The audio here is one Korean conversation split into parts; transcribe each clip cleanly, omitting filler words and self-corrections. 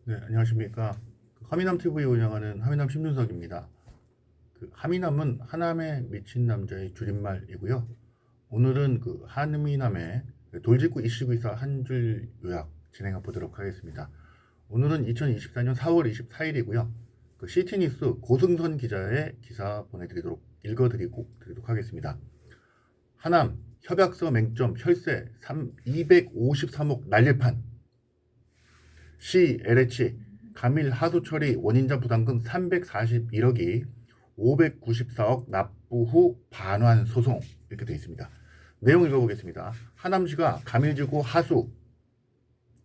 네, 안녕하십니까. 하미남 TV 운영하는 하미남 신윤석입니다. 하미남은 하남에 미친 남자의 줄임말이고요. 오늘은 하미남의 돌직구 이슈기사 한 줄 요약 진행해 보도록 하겠습니다. 오늘은 2024년 4월 24일이고요. CT뉴스 고승선 기자의 기사 읽어드리도록 하겠습니다. 하남 협약서 맹점 혈세 253억 날릴판. 시 LH 감일 하수 처리 원인자 부담금 341억이 594억 납부 후 반환 소송, 이렇게 되어 있습니다. 내용 읽어보겠습니다. 하남시가 감일지구 하수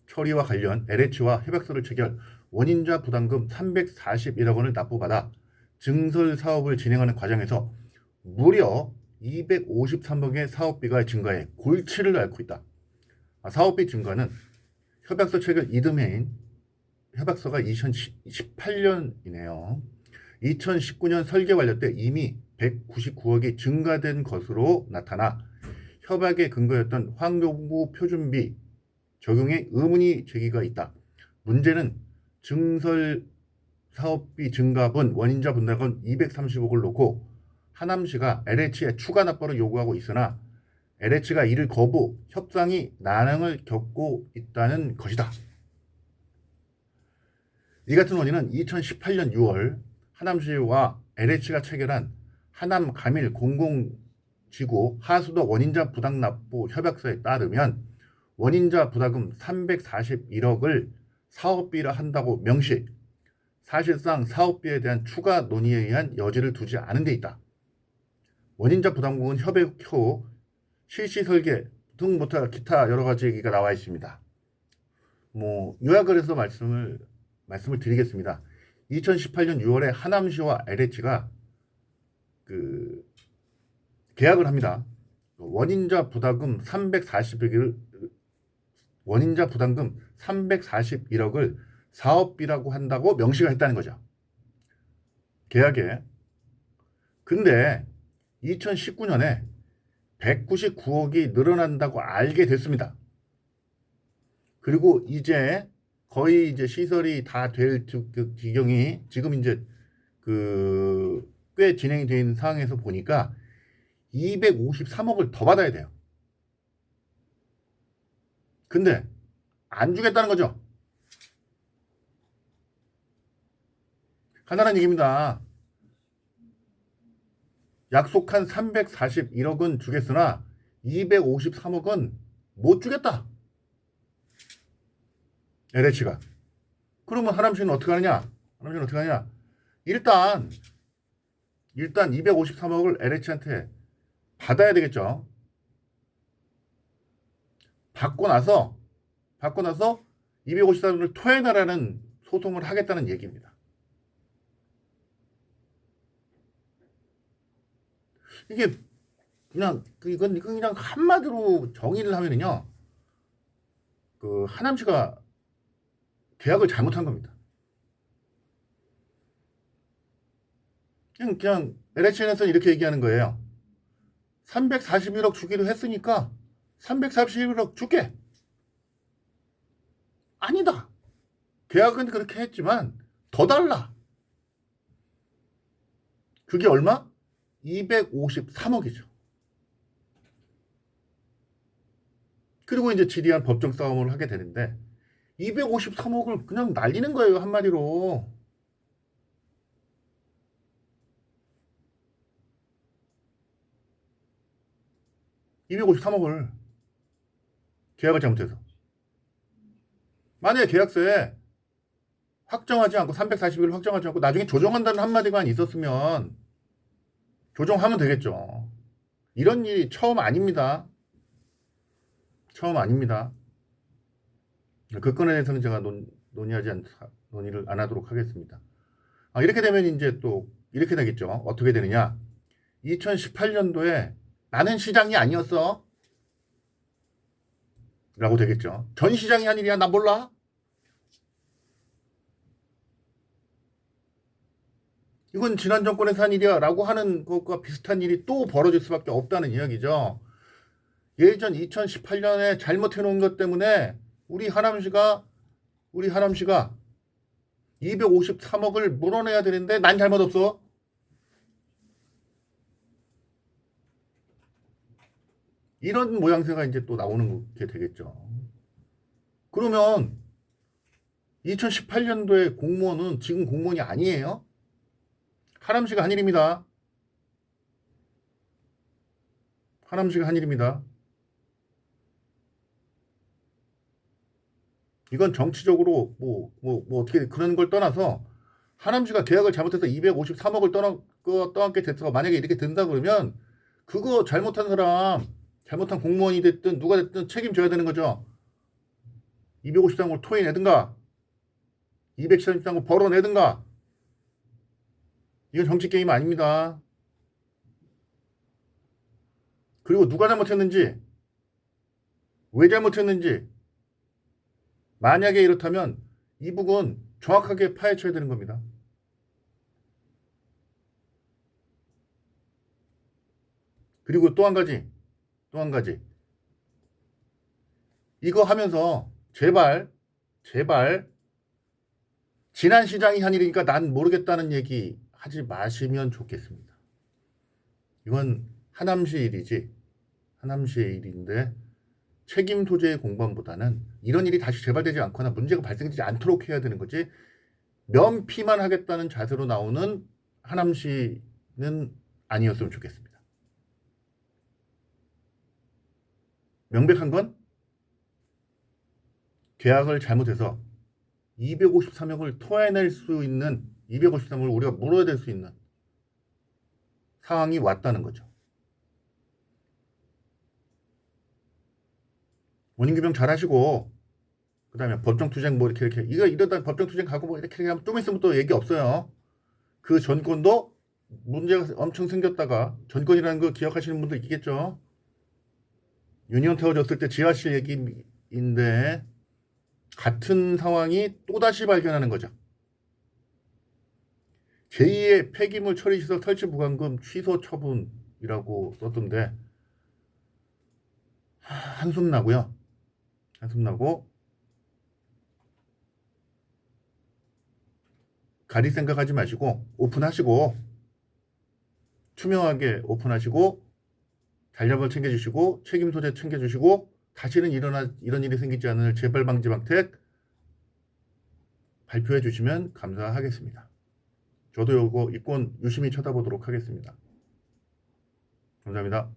처리와 관련 LH와 협약서를 체결, 원인자 부담금 341억 원을 납부받아 증설 사업을 진행하는 과정에서 무려 253억의 사업비가 증가해 골치를 앓고 있다. 사업비 증가는 협약서 체결 이듬해인 협약서가 2018년이네요. 2019년 설계 완료 때 이미 199억이 증가된 것으로 나타나 협약의 근거였던 환경부 표준비 적용에 의문이 제기가 있다. 문제는 증설 사업비 증가분 원인자 분담금 230억을 놓고 하남시가 LH에 추가 납부를 요구하고 있으나 LH가 이를 거부, 협상이 난항을 겪고 있다는 것이다. 이 같은 원인은 2018년 6월 하남시와 LH가 체결한 하남 감일 공공지구 하수도 원인자 부당 납부 협약서에 따르면 원인자 부담금 341억을 사업비라 한다고 명시, 사실상 사업비에 대한 추가 논의에 의한 여지를 두지 않은 데 있다. 원인자 부담금은 협약 후 실시 설계 등부터 기타 여러 가지 얘기가 나와 있습니다. 요약을 해서 말씀을 드리겠습니다. 2018년 6월에 하남시와 LH가 계약을 합니다. 원인자 부담금 341억을 사업비라고 한다고 명시가 했다는 거죠. 계약에. 근데 2019년에 199억이 늘어난다고 알게 됐습니다. 그리고 이제 거의 시설이 다 될 지경이 지금 꽤 진행이 된 상황에서 보니까 253억을 더 받아야 돼요. 근데 안 주겠다는 거죠. 간단한 얘기입니다. 약속한 341억은 주겠으나 253억은 못 주겠다. LH가. 그러면 하남시는 어떻게 하느냐? 일단 253억을 LH한테 받아야 되겠죠. 받고 나서 253억을 토해내라는 소송을 하겠다는 얘기입니다. 이게 이건 그냥 한마디로 정의를 하면은요, 하남시가 계약을 잘못한 겁니다. 그냥 LH에서는 이렇게 얘기하는 거예요. 341억 주기로 했으니까 341억 줄게. 아니다. 계약은 그렇게 했지만 더 달라. 그게 얼마? 253억이죠. 그리고 지리한 법정 싸움을 하게 되는데 253억을 그냥 날리는 거예요, 한마디로. (253억을) 계약을 잘못해서. 만약에 계약서에 확정하지 않고 341을 확정하지 않고 나중에 조정한다는 한마디만 있었으면 조정하면 되겠죠. 이런 일이 처음 아닙니다. 그 건에 대해서는 제가 논의를 안 하도록 하겠습니다. 이렇게 되면 또 이렇게 되겠죠. 어떻게 되느냐? 2018년도에 나는 시장이 아니었어 라고 되겠죠. 전 시장이 한 일이야, 나 몰라? 이건 지난 정권에서 한 일이야 라고 하는 것과 비슷한 일이 또 벌어질 수밖에 없다는 이야기죠. 예전 2018년에 잘못해 놓은 것 때문에 우리 하남시가 253억을 물어내야 되는데 난 잘못 없어. 이런 모양새가 이제 또 나오는 게 되겠죠. 그러면 2018년도에 공무원은 지금 공무원이 아니에요. 하남시가 한 일입니다. 하남시가 한 일입니다. 이건 정치적으로 뭐 어떻게 그런 걸 떠나서 하남시가 계약을 잘못해서 253억을 떠안게 됐어. 만약에 이렇게 된다 그러면 그거 잘못한 사람, 잘못한 공무원이 됐든 누가 됐든 책임져야 되는 거죠. 253억을 토해내든가 213억을 벌어내든가. 이건 정치 게임 아닙니다. 그리고 누가 잘못했는지, 왜 잘못했는지, 만약에 이렇다면 이 부분 정확하게 파헤쳐야 되는 겁니다. 그리고 또 한 가지. 이거 하면서 제발 지난 시장이 한 일이니까 난 모르겠다는 얘기 하지 마시면 좋겠습니다. 이건 하남시 일이지. 하남시의 일인데 책임 소재의 공방보다는 이런 일이 다시 재발되지 않거나 문제가 발생되지 않도록 해야 되는 거지. 면피만 하겠다는 자세로 나오는 하남시는 아니었으면 좋겠습니다. 명백한 건 계약을 잘못해서 253억을 토해낼 수 있는 253억을 우리가 물어야 될 수 있는 상황이 왔다는 거죠. 원인규명 잘 하시고 그다음에 법정투쟁 뭐 이렇게 이러다 법정투쟁 가고 뭐 이렇게 하면 좀 있으면 또 얘기 없어요. 그 전권도 문제가 엄청 생겼다가 전권이라는 거 기억하시는 분들 있겠죠. 유니온 태워졌을 때 지하실 얘기인데 같은 상황이 또다시 발견하는 거죠. 제2의 폐기물 처리시설 설치 보강금 취소 처분이라고 썼던데 한숨 나고요. 한숨 나고 가릴 생각하지 마시고 오픈하시고 투명하게 오픈하시고 잔여벌 챙겨주시고 책임 소재 챙겨주시고 다시는 이런 일이 생기지 않을 재발 방지 방택 발표해 주시면 감사하겠습니다. 저도 이거 이권 유심히 쳐다보도록 하겠습니다. 감사합니다.